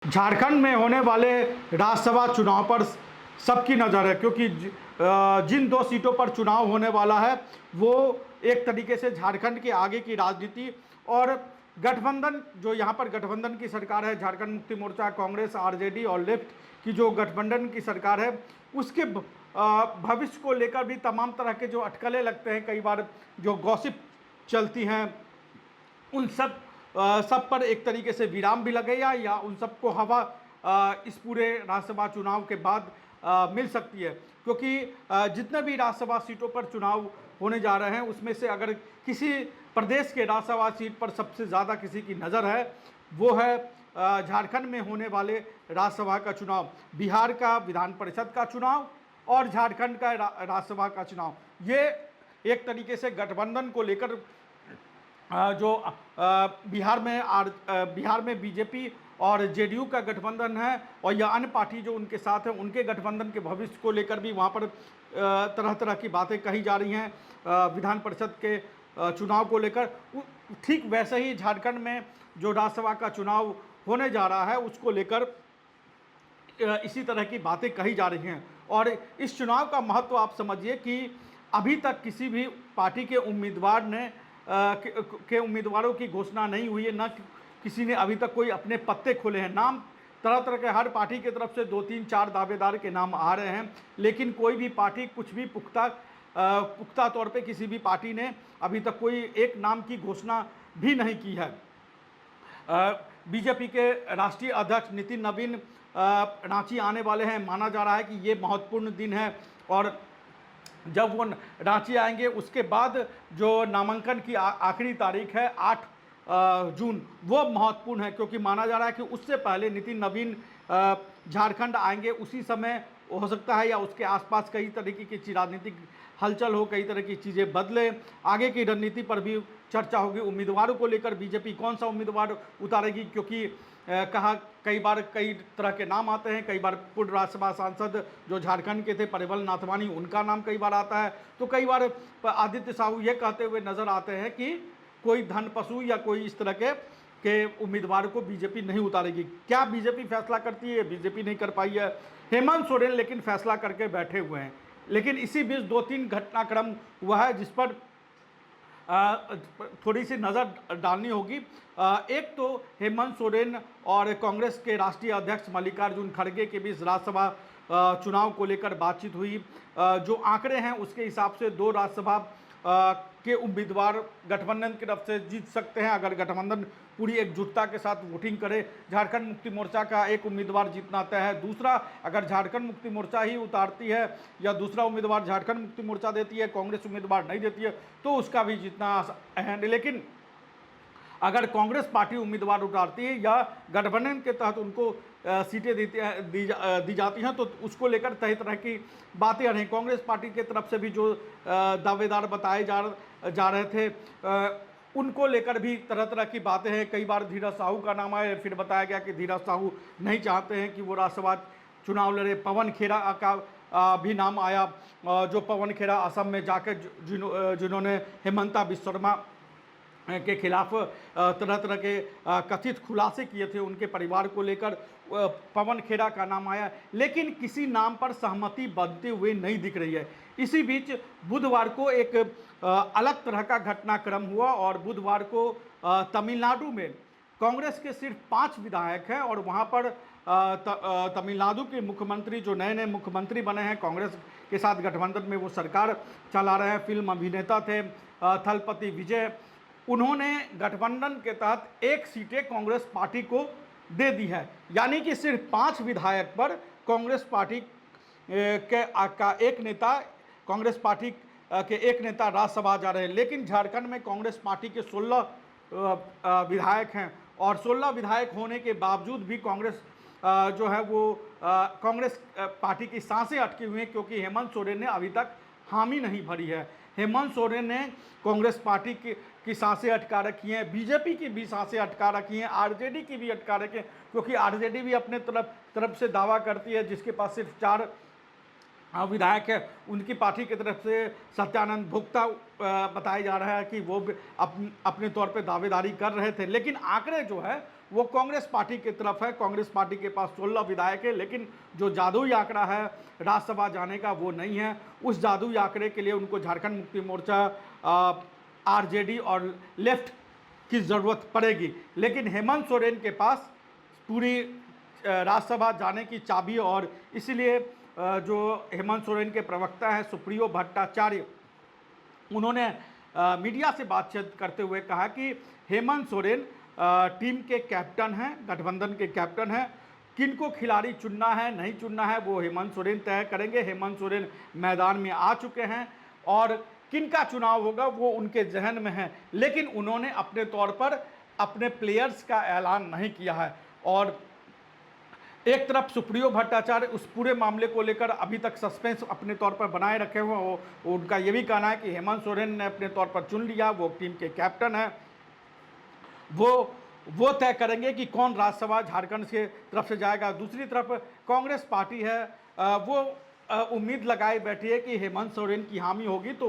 झारखंड में होने वाले राज्यसभा चुनाव पर सबकी नज़र है, क्योंकि जिन दो सीटों पर चुनाव होने वाला है वो एक तरीके से झारखंड के आगे की राजनीति और गठबंधन, जो यहाँ पर गठबंधन की सरकार है, झारखंड मुक्ति मोर्चा, कांग्रेस, आरजेडी और लेफ्ट की जो गठबंधन की सरकार है, उसके भविष्य को लेकर भी तमाम तरह के जो अटकलें लगते हैं, कई बार जो गॉसिप चलती हैं, उन सब पर एक तरीके से विराम भी लगेगा या उन सबको हवा इस पूरे राज्यसभा चुनाव के बाद मिल सकती है। क्योंकि जितने भी राज्यसभा सीटों पर चुनाव होने जा रहे हैं उसमें से अगर किसी प्रदेश के राज्यसभा सीट पर सबसे ज़्यादा किसी की नज़र है वो है झारखंड में होने वाले राज्यसभा का चुनाव, बिहार का विधान परिषद का चुनाव और झारखंड का राज्यसभा का चुनाव। ये एक तरीके से गठबंधन को लेकर जो बिहार में बीजेपी और जेडीयू का गठबंधन है और या अन्य पार्टी जो उनके साथ हैं उनके गठबंधन के भविष्य को लेकर भी वहाँ पर तरह तरह की बातें कही जा रही हैं विधान परिषद के चुनाव को लेकर। ठीक वैसे ही झारखंड में जो राज्यसभा का चुनाव होने जा रहा है उसको लेकर इसी तरह की बातें कही जा रही हैं। और इस चुनाव का महत्व आप समझिए कि अभी तक किसी भी पार्टी के उम्मीदवार ने के उम्मीदवारों की घोषणा नहीं हुई है, न किसी ने अभी तक कोई अपने पत्ते खोले हैं। नाम तरह तरह के हर पार्टी की तरफ से 2-3-4 दावेदार के नाम आ रहे हैं, लेकिन कोई भी पार्टी कुछ भी पुख्ता तौर पे किसी भी पार्टी ने अभी तक कोई एक नाम की घोषणा भी नहीं की है। बीजेपी के राष्ट्रीय अध्यक्ष नितिन नवीन रांची आने वाले हैं। माना जा रहा है कि ये महत्वपूर्ण दिन है और जब वो रांची आएंगे उसके बाद जो नामांकन की आखिरी तारीख है 8 जून, वो महत्वपूर्ण है, क्योंकि माना जा रहा है कि उससे पहले नितिन नवीन झारखंड आएंगे। उसी समय हो सकता है या उसके आसपास कई तरीके की राजनीतिक हलचल हो, कई तरह की चीज़ें बदले, आगे की रणनीति पर भी चर्चा होगी। उम्मीदवारों को लेकर बीजेपी कौन सा उम्मीदवार उतारेगी, क्योंकि कहा कई बार कई तरह के नाम आते हैं। कई बार पूर्व राज्यसभा सांसद जो झारखंड के थे परिमल नाथवानी, उनका नाम कई बार आता है, तो कई बार आदित्य साहू ये कहते हुए नजर आते हैं कि कोई धन पशु या कोई इस तरह के उम्मीदवार को बीजेपी नहीं उतारेगी। क्या बीजेपी फैसला करती है? बीजेपी नहीं कर पाई है। हेमंत सोरेन लेकिन फैसला करके बैठे हुए हैं। लेकिन इसी बीच 2-3 घटनाक्रम हुआ है जिस पर थोड़ी सी नज़र डालनी होगी। एक तो हेमंत सोरेन और कांग्रेस के राष्ट्रीय अध्यक्ष मल्लिकार्जुन खड़गे के बीच राज्यसभा चुनाव को लेकर बातचीत हुई। जो आंकड़े हैं उसके हिसाब से 2 राज्यसभा के उम्मीदवार गठबंधन की तरफ से जीत सकते हैं अगर गठबंधन पूरी एकजुटता के साथ वोटिंग करे। झारखंड मुक्ति मोर्चा का एक उम्मीदवार जीतना तय है। दूसरा, अगर झारखंड मुक्ति मोर्चा ही उतारती है या दूसरा उम्मीदवार झारखंड मुक्ति मोर्चा देती है, कांग्रेस उम्मीदवार नहीं देती है, तो उसका भी जीतना है। लेकिन अगर कांग्रेस पार्टी उम्मीदवार उतारती है या गठबंधन के तहत उनको सीटें दी जाती हैं तो उसको लेकर कई तरह की बातें आ रही। कांग्रेस पार्टी की तरफ से भी जो दावेदार बताए जा रहे थे उनको लेकर भी तरह तरह की बातें हैं। कई बार धीरज साहू का नाम आया, फिर बताया गया कि धीरज साहू नहीं चाहते हैं कि वो राज्यसभा चुनाव लड़े। पवन खेड़ा का भी नाम आया, जो पवन खेड़ा असम में जाकर जिन्होंने हेमंता बिस्वा शर्मा के खिलाफ तरह तरह के कथित खुलासे किए थे, उनके परिवार को लेकर पवन खेड़ा का नाम आया, लेकिन किसी नाम पर सहमति बनते हुए नहीं दिख रही है। इसी बीच बुधवार को एक अलग तरह का घटनाक्रम हुआ और बुधवार को तमिलनाडु में कांग्रेस के सिर्फ 5 विधायक हैं और वहाँ पर तमिलनाडु के मुख्यमंत्री जो नए मुख्यमंत्री बने हैं, कांग्रेस के साथ गठबंधन में वो सरकार चला रहे हैं, फिल्म अभिनेता थे थलपति विजय, उन्होंने गठबंधन के तहत 1 सीटें कांग्रेस पार्टी को दे दी है। यानी कि सिर्फ 5 विधायक पर कांग्रेस पार्टी का एक नेता, कांग्रेस पार्टी के एक नेता राज्यसभा जा रहे हैं। लेकिन झारखंड में कांग्रेस पार्टी के 16 विधायक हैं और 16 विधायक होने के बावजूद भी कांग्रेस जो है वो कांग्रेस पार्टी की सांसें अटकी हुई हैं, क्योंकि हेमंत सोरेन ने अभी तक हामी नहीं भरी है। हेमंत सोरेन ने कांग्रेस पार्टी की सांसें अटका रखी हैं, बीजेपी की भी सांसें अटका रखी हैं, आरजेडी की भी अटका रखी हैं, क्योंकि आरजेडी भी अपने तरफ से दावा करती है, जिसके पास सिर्फ 4 विधायक है, उनकी पार्टी की तरफ से सत्यानंद भोक्ता बताया जा रहा है कि वो अपने तौर पे दावेदारी कर रहे थे। लेकिन आंकड़े जो है वो कांग्रेस पार्टी की तरफ है। कांग्रेस पार्टी के पास 16 विधायक है, लेकिन जो जादुई आंकड़ा है राज्यसभा जाने का वो नहीं है। उस जादुई आंकड़े के लिए उनको झारखंड मुक्ति मोर्चा, आरजेडी और लेफ्ट की ज़रूरत पड़ेगी। लेकिन हेमंत सोरेन के पास पूरी राज्यसभा जाने की चाबी, और इसलिए जो हेमंत सोरेन के प्रवक्ता हैं सुप्रियो भट्टाचार्य, उन्होंने मीडिया से बातचीत करते हुए कहा कि हेमंत सोरेन टीम के कैप्टन हैं, गठबंधन के कैप्टन हैं। किनको खिलाड़ी चुनना है नहीं चुनना है वो हेमंत सोरेन तय करेंगे। हेमंत सोरेन मैदान में आ चुके हैं और किनका चुनाव होगा वो उनके जहन में है, लेकिन उन्होंने अपने तौर पर अपने प्लेयर्स का ऐलान नहीं किया है। और एक तरफ सुप्रियो भट्टाचार्य उस पूरे मामले को लेकर अभी तक सस्पेंस अपने तौर पर बनाए रखे हुए हैं। उनका ये भी कहना है कि हेमंत सोरेन ने अपने तौर पर चुन लिया, वो टीम के कैप्टन हैं, वो तय करेंगे कि कौन राज्यसभा झारखंड से तरफ से जाएगा। दूसरी तरफ कांग्रेस पार्टी है, वो उम्मीद लगाई बैठी है कि हेमंत सोरेन की हामी होगी तो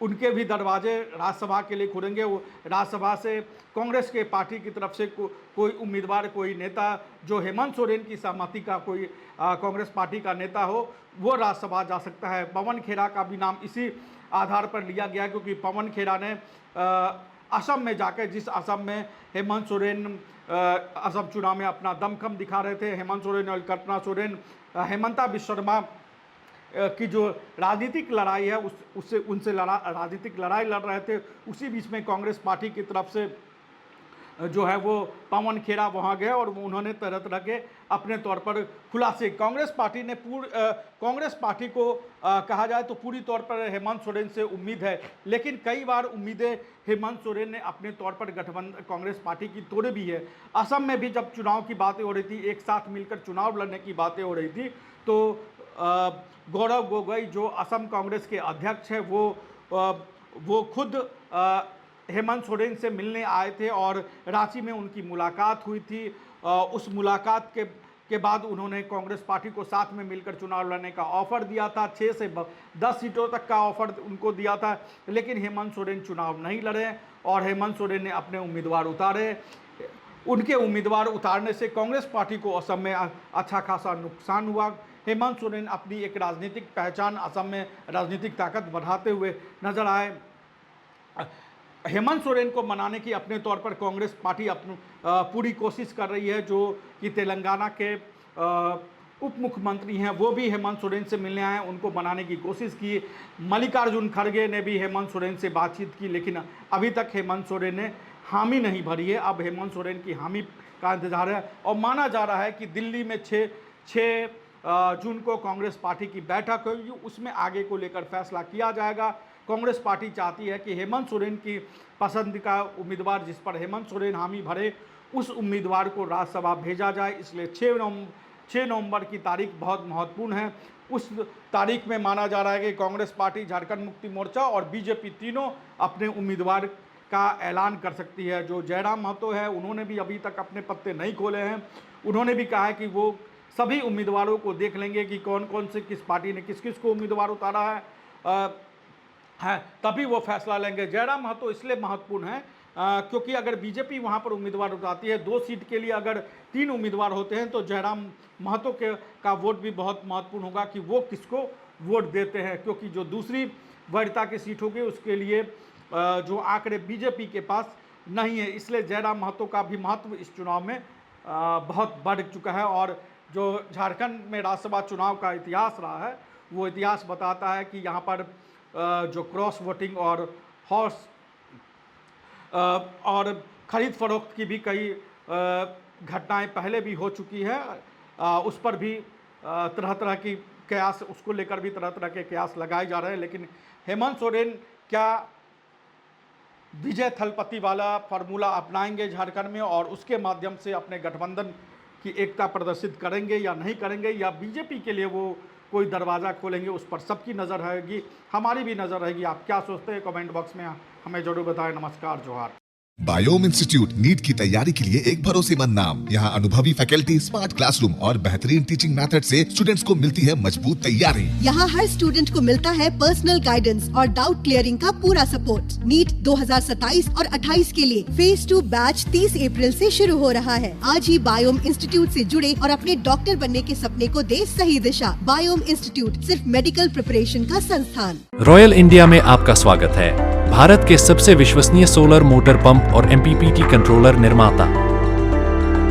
उनके भी दरवाजे राज्यसभा के लिए खुलेंगे। वो राज्यसभा से कांग्रेस के पार्टी की तरफ से कोई उम्मीदवार, कोई नेता जो हेमंत सोरेन की सहमति का कोई कांग्रेस पार्टी का नेता हो वो राज्यसभा जा सकता है। पवन खेड़ा का भी नाम इसी आधार पर लिया गया, क्योंकि पवन खेड़ा ने असम में जाकर, जिस असम में हेमंत सोरेन असम चुनाव में अपना दमखम दिखा रहे थे, हेमंत सोरेन और कल्पना सोरेन, हेमंता विश्व शर्मा की जो राजनीतिक लड़ाई है उनसे राजनीतिक लड़ाई लड़ रहे थे, उसी बीच में कांग्रेस पार्टी की तरफ से जो है वो पवन खेड़ा वहाँ गए और उन्होंने तरह तरह के अपने तौर पर खुलासे। कांग्रेस पार्टी ने कांग्रेस पार्टी को कहा जाए तो पूरी तौर पर हेमंत सोरेन से उम्मीद है, लेकिन कई बार उम्मीदें हेमंत सोरेन ने अपने तौर पर गठबंधन कांग्रेस पार्टी की तोड़ी भी है। असम में भी जब चुनाव की बातें हो रही थी, एक साथ मिलकर चुनाव लड़ने की बातें हो रही थी, तो गौरव गोगोई जो असम कांग्रेस के अध्यक्ष हैं वो खुद हेमंत सोरेन से मिलने आए थे और रांची में उनकी मुलाकात हुई थी। उस मुलाकात के बाद उन्होंने कांग्रेस पार्टी को साथ में मिलकर चुनाव लड़ने का ऑफर दिया था। 6 से 10 सीटों तक का ऑफर उनको दिया था, लेकिन हेमंत सोरेन चुनाव नहीं लड़े और हेमंत सोरेन ने अपने उम्मीदवार उतारे। उनके उम्मीदवार उतारने से कांग्रेस पार्टी को असम में अच्छा खासा नुकसान हुआ। हेमंत सोरेन अपनी एक राजनीतिक पहचान असम में राजनीतिक ताकत बढ़ाते हुए नजर आए। हेमंत सोरेन को मनाने की अपने तौर पर कांग्रेस पार्टी अपनी पूरी कोशिश कर रही है। जो कि तेलंगाना के उप मुख्यमंत्री हैं वो भी हेमंत सोरेन से मिलने आए, उनको मनाने की कोशिश की। मल्लिकार्जुन खड़गे ने भी हेमंत सोरेन से बातचीत की, लेकिन अभी तक हेमंत सोरेन ने हामी नहीं भरी है। अब हेमंत सोरेन की हामी का इंतजार है और माना जा रहा है कि दिल्ली में 6 जून को कांग्रेस पार्टी की बैठक होगी, उसमें आगे को लेकर फैसला किया जाएगा। कांग्रेस पार्टी चाहती है कि हेमंत सोरेन की पसंद का उम्मीदवार, जिस पर हेमंत सोरेन हामी भरे, उस उम्मीदवार को राज्यसभा भेजा जाए। इसलिए 6 नवंबर की तारीख बहुत महत्वपूर्ण है। उस तारीख में माना जा रहा है कि कांग्रेस पार्टी, झारखंड मुक्ति मोर्चा और बीजेपी तीनों अपने उम्मीदवार का ऐलान कर सकती है। जो जयराम महतो है उन्होंने भी अभी तक अपने पत्ते नहीं खोले हैं। उन्होंने भी कहा है कि वो सभी उम्मीदवारों को देख लेंगे कि कौन कौन से किस पार्टी ने किस किस को उम्मीदवार उतारा है, तभी वो फैसला लेंगे। जयराम महतो इसलिए महत्वपूर्ण है क्योंकि अगर बीजेपी वहाँ पर उम्मीदवार उतारती है, 2 सीट के लिए अगर 3 उम्मीदवार होते हैं तो जयराम महतो का वोट भी बहुत महत्वपूर्ण होगा कि वो किसको वोट देते हैं, क्योंकि जो दूसरी वरीयता की सीट होगी उसके लिए जो आंकड़े बीजेपी के पास नहीं है। इसलिए जयराम महतो का भी महत्व इस चुनाव में बहुत बढ़ चुका है। और जो झारखंड में राज्यसभा चुनाव का इतिहास रहा है वो इतिहास बताता है कि यहाँ पर जो क्रॉस वोटिंग और हॉर्स और ख़रीद फरोख्त की भी कई घटनाएं पहले भी हो चुकी है। उस पर भी तरह तरह की कयास, उसको लेकर भी तरह तरह के कयास लगाए जा रहे हैं। लेकिन हेमंत सोरेन क्या विजय थलपति वाला फार्मूला अपनाएंगे झारखंड में और उसके माध्यम से अपने गठबंधन की एकता प्रदर्शित करेंगे या नहीं करेंगे, या बीजेपी के लिए वो कोई दरवाज़ा खोलेंगे, उस पर सबकी नज़र रहेगी, हमारी भी नज़र रहेगी। आप क्या सोचते हैं कमेंट बॉक्स में हमें ज़रूर बताएं। नमस्कार, जोहार। बायोम इंस्टीट्यूट नीट की तैयारी के लिए एक भरोसेमंद नाम। यहाँ अनुभवी फैकल्टी, स्मार्ट क्लासरूम और बेहतरीन टीचिंग मेथड से स्टूडेंट्स को मिलती है मजबूत तैयारी। यहाँ हर स्टूडेंट को मिलता है पर्सनल गाइडेंस और डाउट क्लियरिंग का पूरा सपोर्ट। नीट 2027 और 28 के लिए फेज 2 बैच 30 अप्रैल से शुरू हो रहा है। आज ही बायोम इंस्टीट्यूट से जुड़े और अपने डॉक्टर बनने के सपने को दे सही दिशा। बायोम इंस्टीट्यूट सिर्फ मेडिकल प्रिपरेशन का संस्थान। रॉयल इंडिया में आपका स्वागत है। भारत के सबसे विश्वसनीय सोलर मोटर पंप और MPPT कंट्रोलर निर्माता।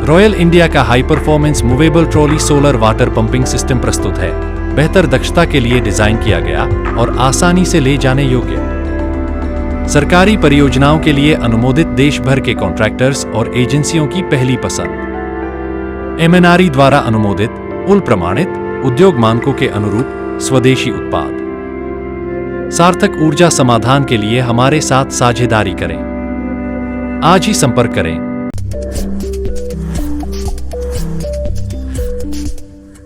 रॉयल इंडिया का high performance movable trolley solar water pumping system प्रस्तुत है। बेहतर दक्षता के लिए डिजाइन किया गया और आसानी से ले जाने योग्य। सरकारी परियोजनाओं के लिए अनुमोदित देश भर के कॉन्ट्रैक्टर्स और एजेंसियों की पहली पसंद। MNRE द्वारा अनुमोदित, उल प्रमाणित, उद्योग मानकों के अनुरूप स्वदेशी उत्पाद। सार्थक ऊर्जा समाधान के लिए हमारे साथ साझेदारी करें। आज ही संपर्क करें